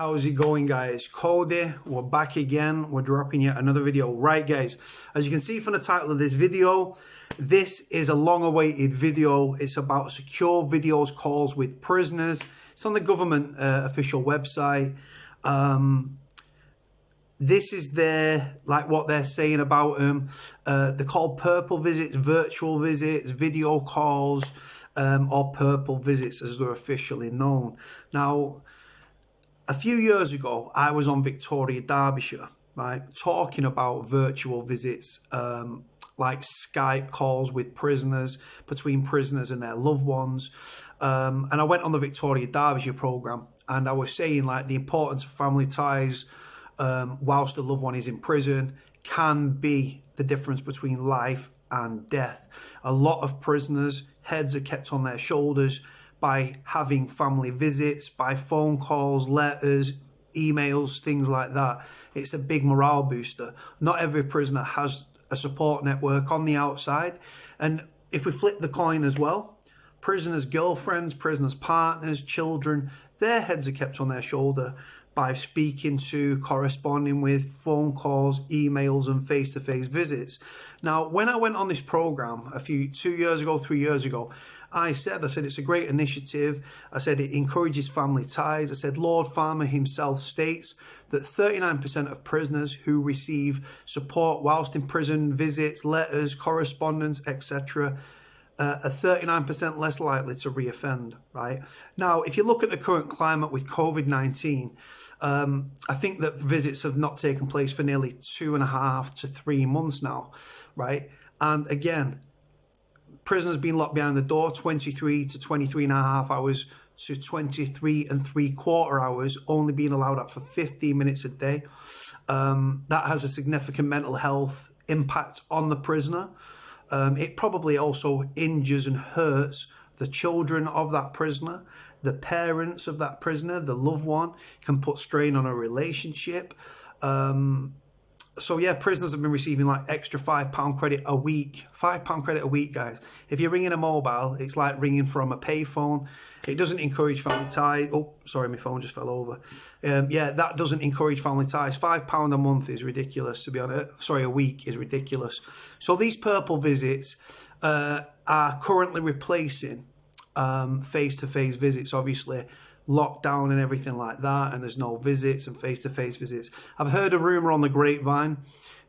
How's it going, guys? Cody, we're back again. We're dropping yet another video. Right, guys, as you can see from the title of this video, this is a long-awaited video. It's about secure videos calls with prisoners. It's on the government official website. This is what they're saying about them. They're called purple visits, virtual visits, video calls, or purple visits as they're officially known. Now, a few years ago, I was on Victoria, Derbyshire, right, talking about virtual visits, like Skype calls with prisoners, between prisoners and their loved ones. And I went on the Victoria, Derbyshire programme, and I was saying like the importance of family ties whilst the loved one is in prison can be the difference between life and death. A lot of prisoners' heads are kept on their shoulders by having family visits, by phone calls, letters, emails, things like that. It's a big morale booster. Not every prisoner has a support network on the outside. And if we flip the coin as well, prisoners' girlfriends, prisoners' partners, children, their heads are kept on their shoulder by speaking to, corresponding with, phone calls, emails, and face-to-face visits. Now, when I went on this program 3 years ago, I said it's a great initiative. I said it encourages family ties. I said Lord Farmer himself states that 39% of prisoners who receive support whilst in prison, visits, letters, correspondence, etc., are 39% less likely to reoffend, right? Now, if you look at the current climate with COVID-19, I think that visits have not taken place for nearly 2.5 to 3 months now, right? And again, prisoners being locked behind the door 23 to 23.5 hours to 23.75 hours, only being allowed up for 15 minutes a day. That has a significant mental health impact on the prisoner. It probably also injures and hurts the children of that prisoner, the parents of that prisoner, the loved one. It can put strain on a relationship. So yeah, prisoners have been receiving like extra £5 credit a week. £5 credit a week, guys. If you're ringing a mobile, it's like ringing from a payphone. It doesn't encourage family ties. Oh, sorry, my phone just fell over. Yeah, that doesn't encourage family ties. £5 a month is ridiculous, to be honest. Sorry, a week is ridiculous. So these purple visits are currently replacing face-to-face visits, obviously. Lockdown and everything like that, and there's no visits and face-to-face visits. I've heard a rumour on the grapevine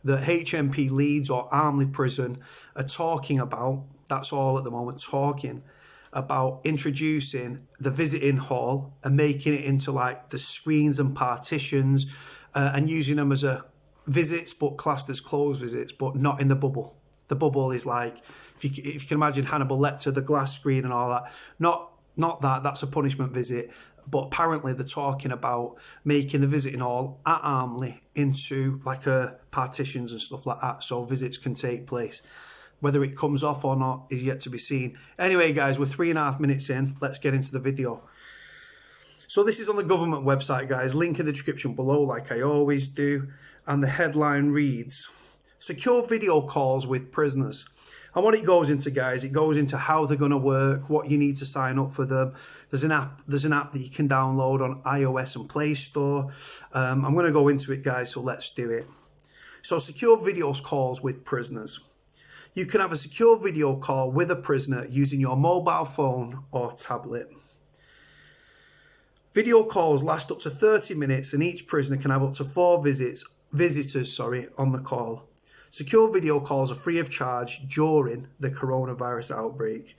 that HMP Leeds or Armley Prison are talking about, that's all at the moment, talking about introducing the visiting hall and making it into like the screens and partitions and using them as a visits but classed as closed visits, but not in the bubble. The bubble is like, if you can imagine Hannibal Lecter, the glass screen and all that. Not that, that's a punishment visit. But apparently they're talking about making the visiting hall at Armley into like partitions and stuff like that, so visits can take place. Whether it comes off or not is yet to be seen. Anyway, guys, we're 3.5 minutes in. Let's get into the video. So this is on the government website, guys. Link in the description below, like I always do. And the headline reads, secure video calls with prisoners. And what it goes into, guys, it goes into how they're going to work, what you need to sign up for them. There's an app that you can download on iOS and Play Store. I'm going to go into it, guys, so let's do it. So secure video calls with prisoners. You can have a secure video call with a prisoner using your mobile phone or tablet. Video calls last up to 30 minutes and each prisoner can have up to 4 visitors on the call. Secure video calls are free of charge during the coronavirus outbreak.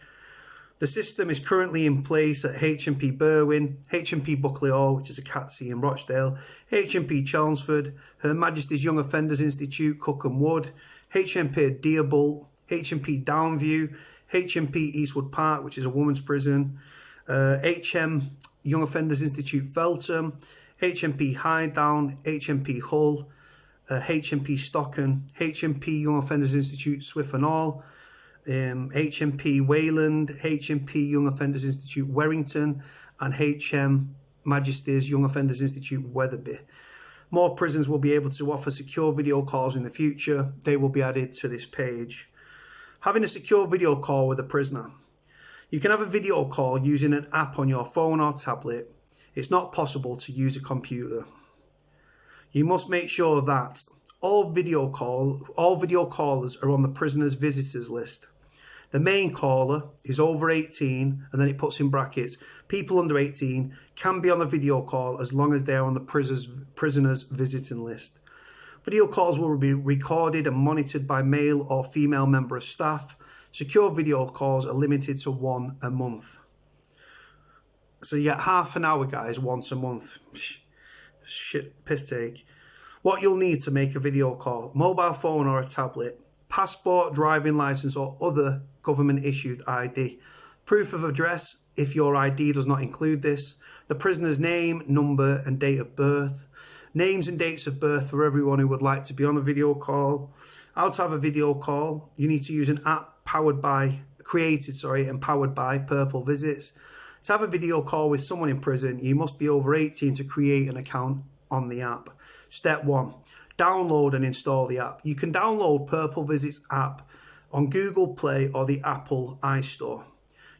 The system is currently in place at HMP Berwyn, HMP Buckley Hall, which is a CATSI in Rochdale, HMP Chelmsford, Her Majesty's Young Offenders Institute, Cookham Wood, HMP Deerbolt, HMP Downview, HMP Eastwood Park, which is a women's prison, HM Young Offenders Institute Feltham, HMP Highdown, HMP Hull, HMP Stocken, HMP Young Offenders Institute Swiften Hall, HMP Wayland, HMP Young Offenders Institute Warrington, and HM Majesty's Young Offenders Institute Wetherby. More prisons will be able to offer secure video calls in the future. They will be added to this page. Having a secure video call with a prisoner. You can have a video call using an app on your phone or tablet. It's not possible to use a computer. You must make sure that all video callers are on the prisoner's visitors list. The main caller is over 18, and then it puts in brackets, people under 18 can be on the video call as long as they're on the prisoner's visiting list. Video calls will be recorded and monitored by male or female member of staff. Secure video calls are limited to 1 a month. So you get half an hour, guys, once a month. Shit, piss take. What you'll need to make a video call: mobile phone or a tablet, passport, driving license or other government issued ID, proof of address if your ID does not include this, the prisoner's name, number and date of birth, names and dates of birth for everyone who would like to be on a video call. How to have a video call: you need to use an app created and powered by Purple Visits. To have a video call with someone in prison, you must be over 18 to create an account on the app. Step 1. Download and install the app. You can download Purple Visits app on Google Play or the Apple iStore.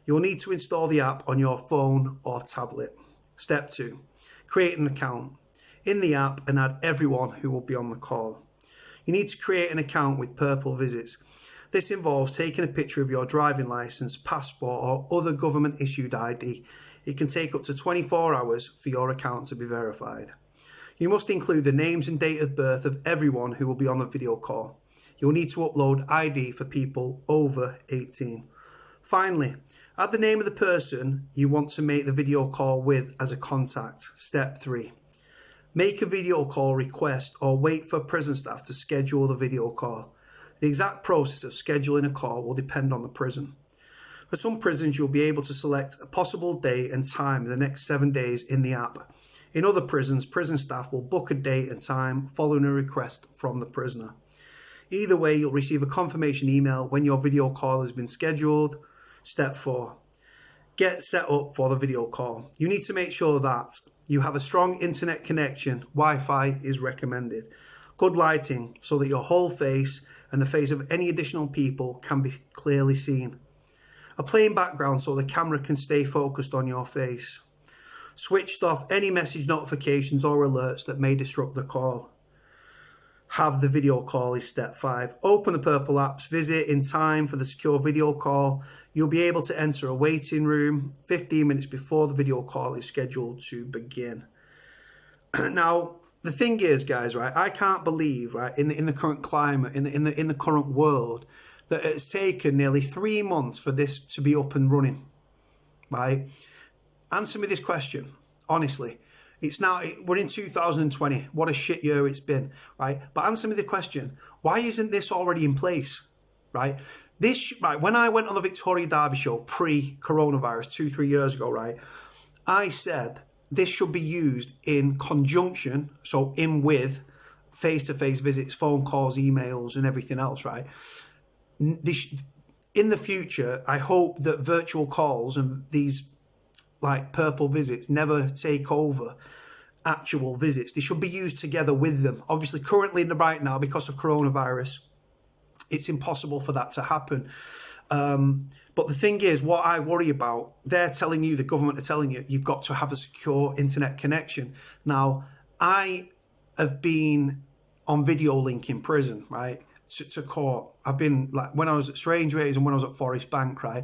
You'll need to install the app on your phone or tablet. Step 2. Create an account in the app and add everyone who will be on the call. You need to create an account with Purple Visits. This involves taking a picture of your driving license, passport or other government issued ID. It can take up to 24 hours for your account to be verified. You must include the names and date of birth of everyone who will be on the video call. You'll need to upload ID for people over 18. Finally, add the name of the person you want to make the video call with as a contact. Step 3. Make a video call request or wait for prison staff to schedule the video call. The exact process of scheduling a call will depend on the prison. For some prisons, you'll be able to select a possible date and time in the next 7 days in the app. In other prisons, prison staff will book a date and time following a request from the prisoner. Either way, you'll receive a confirmation email when your video call has been scheduled. Step 4. Get set up for the video call. You need to make sure that you have a strong internet connection. Wi-Fi is recommended. Good lighting so that your whole face and the face of any additional people can be clearly seen. A plain background so the camera can stay focused on your face. Switched off any message notifications or alerts that may disrupt the call. Have the video call is step 5. Open the Purple apps, visit in time for the secure video call. You'll be able to enter a waiting room 15 minutes before the video call is scheduled to begin. Now, the thing is, guys, right, I can't believe, right, in the current climate, in the current world, that it's taken nearly 3 months for this to be up and running, right? Answer me this question, honestly. We're in 2020. What a shit year it's been, right? But answer me the question, why isn't this already in place, right? When I went on the Victoria Derby show pre-coronavirus 2-3 years ago, right, I said this should be used in conjunction, so in with face-to-face visits, phone calls, emails, and everything else, right? In the future, I hope that virtual calls and these like Purple Visits never take over actual visits. They should be used together with them. Obviously, currently right now, because of coronavirus, it's impossible for that to happen. But the thing is, what I worry about, they're telling you, the government are telling you, you've got to have a secure internet connection. Now, I have been on video link in prison, right, to court. I've been, like, when I was at Strangeways and when I was at Forest Bank, right,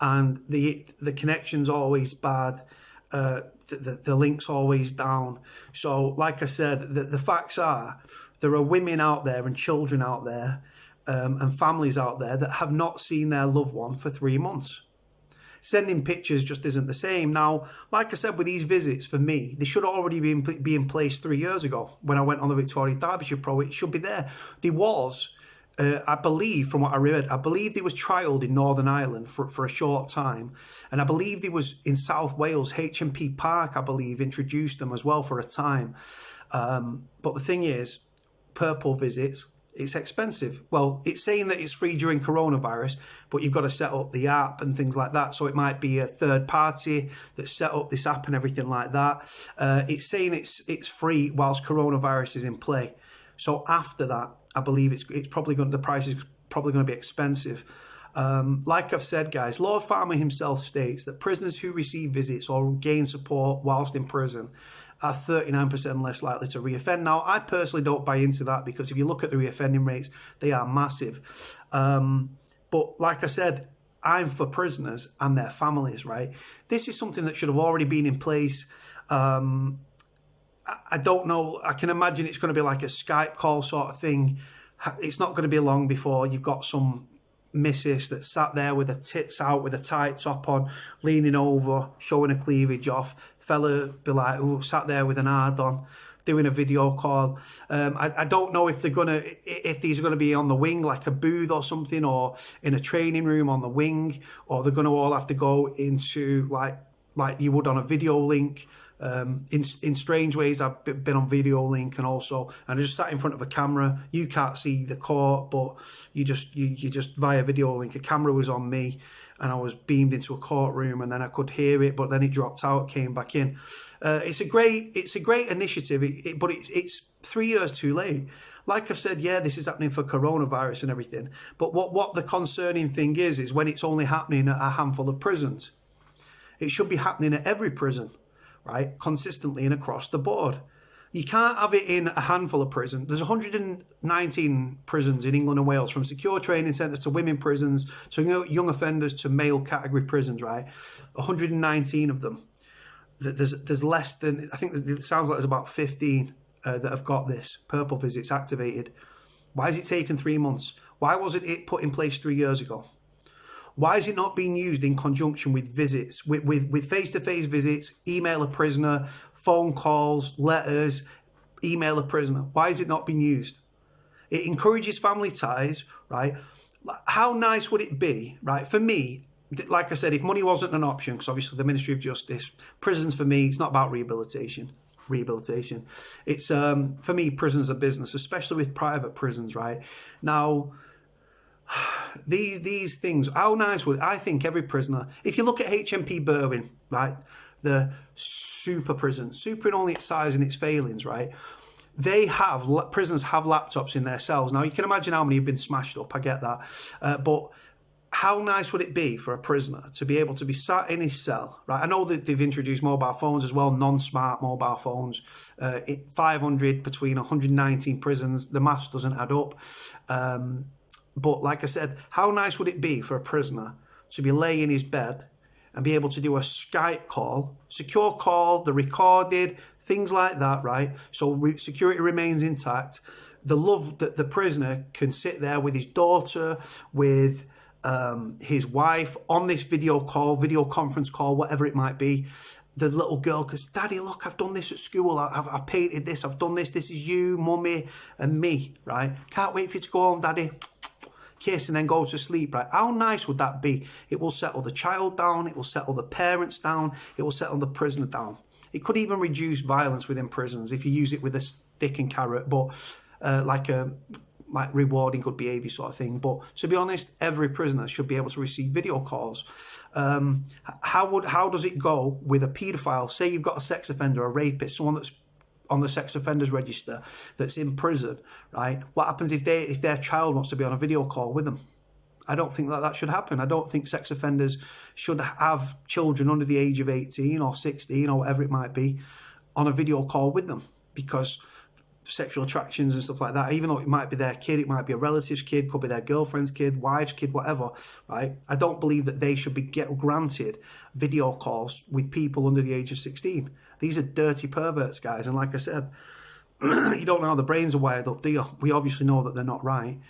and the connection's always bad, the link's always down. So, like I said, the facts are, there are women out there and children out there and families out there that have not seen their loved one for 3 months. Sending pictures just isn't the same. Now, like I said, with these visits, for me, they should already be in place 3 years ago. When I went on the Victoria Derbyshire Pro, it should be there. There was, I believe, from what I read, I believe they was trialled in Northern Ireland for a short time. And I believe they was in South Wales, H&P Park, I believe, introduced them as well for a time. But the thing is, Purple Visits, it's expensive. Well, it's saying that it's free during coronavirus, but you've got to set up the app and things like that. So it might be a third party that set up this app and everything like that. It's saying it's free whilst coronavirus is in play. So after that, I believe it's probably going, the price is probably going to be expensive. Like I've said, guys, Lord Farmer himself states that prisoners who receive visits or gain support whilst in prison are 39% less likely to reoffend. Now, I personally don't buy into that, because if you look at the reoffending rates, they are massive. But like I said, I'm for prisoners and their families, right? This is something that should have already been in place. I don't know. I can imagine it's going to be like a Skype call sort of thing. It's not going to be long before you've got some missus that sat there with her tits out, with a tight top on, leaning over, showing her cleavage off. Fella be like, oh, sat there with an hard on, doing a video call. I don't know if these are going to be on the wing, like a booth or something, or in a training room on the wing, or they're going to all have to go into like you would on a video link. In strange ways, I've been on video link, and I just sat in front of a camera. You can't see the court, but you just via video link. A camera was on me, and I was beamed into a courtroom, and then I could hear it, but then it dropped out, came back in. It's a great initiative, but it's 3 years too late. Like I've said, yeah, this is happening for coronavirus and everything, but what the concerning thing is when it's only happening at a handful of prisons. It should be happening at every prison, right, consistently and across the board. You can't have it in a handful of prisons. There's 119 prisons in England and Wales, from secure training centres to women prisons, to young offenders to male category prisons, right? 119 of them. There's less than, I think it sounds like there's about 15 that have got this purple visits activated. Why has it taken 3 months? Why wasn't it put in place 3 years ago? Why is it not being used in conjunction with visits, with face-to-face visits, email a prisoner, phone calls, letters, email a prisoner? Why is it not being used? It encourages family ties, right? How nice would it be, right? For me, like I said, if money wasn't an option, because obviously the Ministry of Justice, prisons for me, it's not about rehabilitation. It's, for me, prisons are business, especially with private prisons, right? Now, these things, how nice would, I think every prisoner, if you look at HMP Berwyn, right, the super prison, super in only its size and its failings, right, prisoners have laptops in their cells. Now you can imagine how many have been smashed up, I get that, but how nice would it be for a prisoner to be able to be sat in his cell, right? I know that they've introduced mobile phones as well, non-smart mobile phones, 500 between 119 prisons, the maths doesn't add up. But like I said, how nice would it be for a prisoner to be laying in his bed and be able to do a Skype call, secure call, the recorded, things like that, right? So security remains intact. The love that the prisoner can sit there with his daughter, with his wife on this video call, video conference call, whatever it might be. The little girl, because Daddy, look, I've done this at school. I've painted this. I've done this. This is you, Mummy, and me, right? Can't wait for you to go home, Daddy. Kiss and then go to sleep, right? How nice would that be? It will settle the child down. It will settle the parents down. It will settle the prisoner down. It could even reduce violence within prisons if you use it with a stick and carrot, but like rewarding good behaviour sort of thing. But to be honest, every prisoner should be able to receive video calls. How does it go with a paedophile? Say you've got a sex offender, a rapist, someone that's on the sex offenders register that's in prison, right? What happens if their child wants to be on a video call with them? I don't think that should happen. I don't think sex offenders should have children under the age of 18 or 16 or whatever it might be on a video call with them, because sexual attractions and stuff like that, even though it might be their kid, it might be a relative's kid, could be their girlfriend's kid, wife's kid, whatever, right? I don't believe that they should be granted video calls with people under the age of 16. These are dirty perverts, guys. And like I said, you don't know how the brains are wired up, do you? We obviously know that they're not right.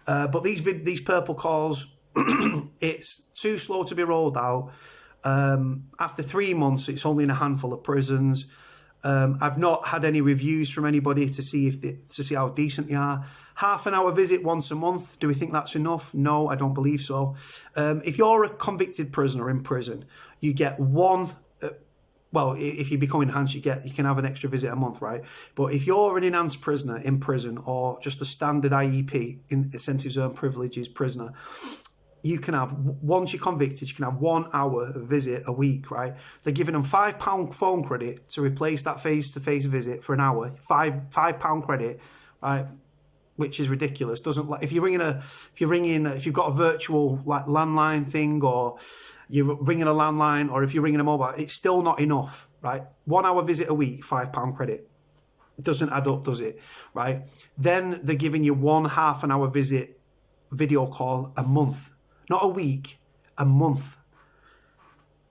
But these purple calls, it's too slow to be rolled out. After 3 months, it's only in a handful of prisons. I've not had any reviews from anybody to see how decent they are. Half an hour visit once a month. Do we think that's enough? No, I don't believe so. If you're a convicted prisoner in prison, you get one. Well, if you become enhanced, you can have an extra visit a month, right? But if you're an enhanced prisoner in prison, or just a standard IEP, incentive zone privileges prisoner, you can have, once you're convicted, you can have 1 hour visit a week, right? They're giving them £5 phone credit to replace that face-to-face visit for an hour. £5 credit, right? which is ridiculous. Doesn't like if you've got a virtual like landline thing, or you're ringing a landline, or if you're ringing a mobile, it's still not enough, right? 1 hour visit a week, £5 credit. It doesn't add up, does it? Right? Then they're giving you 1 half an hour visit video call a month, not a week, a month.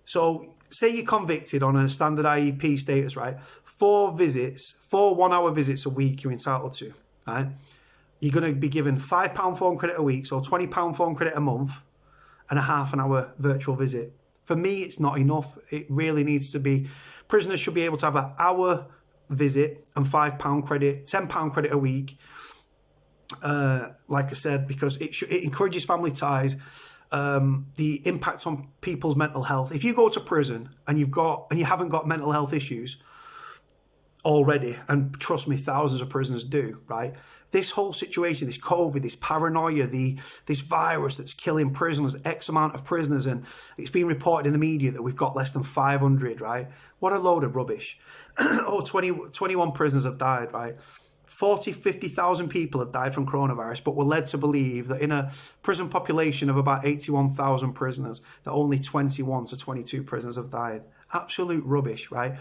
So say you're convicted on a standard IEP status, right? 4 1 hour visits a week you're entitled to, right? You're going to be given £5 phone credit a week, so £20 phone credit a month, and a half an hour virtual visit. For me, it's not enough. It really needs to be, prisoners should be able to have an hour visit and £5 credit, £10 credit a week. Like I said, because it encourages family ties. The impact on people's mental health. If you go to prison and you haven't got mental health issues already, and trust me, thousands of prisoners do, right? This whole situation, this COVID, this paranoia, this virus that's killing prisoners, X amount of prisoners, and it's been reported in the media that we've got less than 500, right? What a load of rubbish. 21 prisoners have died, right? 50,000 people have died from coronavirus, but we're led to believe that in a prison population of about 81,000 prisoners, that only 21 to 22 prisoners have died. Absolute rubbish, right?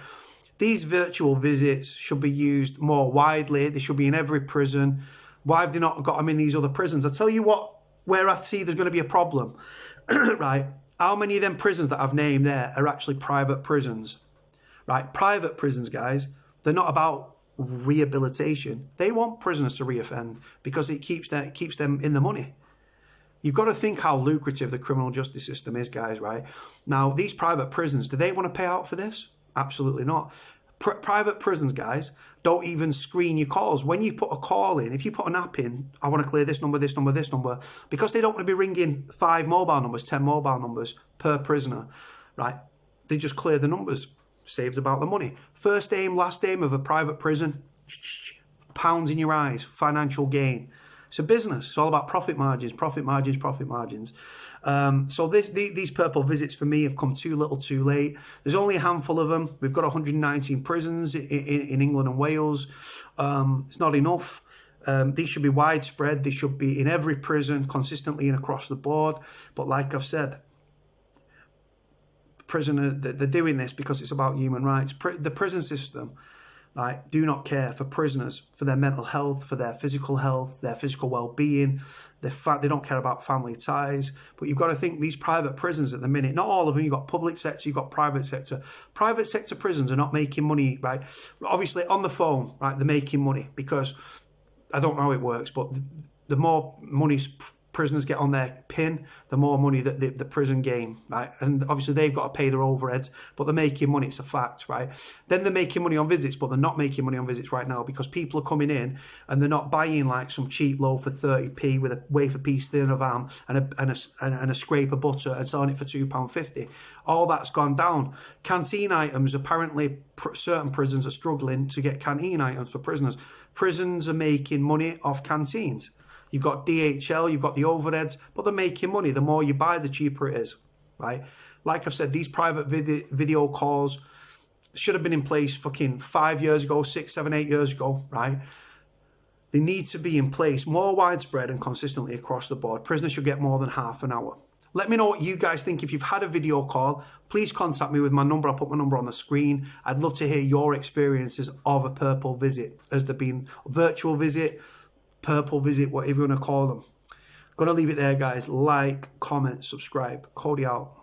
These virtual visits should be used more widely. They should be in every prison. Why have they not got them in these other prisons? I tell you what, where I see there's going to be a problem, right? How many of them prisons that I've named there are actually private prisons, right? Private prisons, guys, they're not about rehabilitation. They want prisoners to reoffend because it keeps them in the money. You've got to think how lucrative the criminal justice system is, guys, right? Now, these private prisons, do they want to pay out for this? Absolutely not. Private prisons, guys, don't even screen your calls. When you put a call in, if you put an app in, I want to clear this number, this number, this number, because they don't want to be ringing 5 mobile numbers, 10 mobile numbers per prisoner, right? They just clear the numbers. Saves about the money. First aim, last aim of a private prison, pounds in your eyes, financial gain. It's a business. It's all about profit margins, profit margins, profit margins. So these purple visits for me have come too little too late. There's only a handful of them. We've got 119 prisons in England and Wales. It's not enough. These should be widespread. They should be in every prison consistently and across the board. But like I've said, they're doing this because it's about human rights. The prison system, right, do not care for prisoners, for their mental health, for their physical health, their physical well-being. They don't care about family ties. But you've got to think these private prisons at the minute, not all of them, you've got public sector, you've got private sector. Private sector prisons are not making money, right? Obviously on the phone, right, they're making money because, I don't know how it works, but the more money prisoners get on their PIN, the more money that the prison gain, right? And obviously they've got to pay their overheads, but they're making money, it's a fact, right? Then they're making money on visits, but they're not making money on visits right now because people are coming in and they're not buying like some cheap loaf for 30p with a wafer piece thin of ham and a scrape of butter and selling it for £2.50. All that's gone down. Canteen items, apparently certain prisons are struggling to get canteen items for prisoners. Prisons are making money off canteens. You've got DHL, you've got the overheads, but they're making money. The more you buy, the cheaper it is, right? Like I've said, these private video calls should have been in place fucking 5 years ago, 6, 7, 8 years ago, right? They need to be in place more widespread and consistently across the board. Prisoners should get more than half an hour. Let me know what you guys think. If you've had a video call, please contact me with my number. I'll put my number on the screen. I'd love to hear your experiences of a purple visit. Has there been virtual visit, purple visit, whatever you want to call them? I'm going to leave it there, guys. Like, comment, subscribe. Cody out.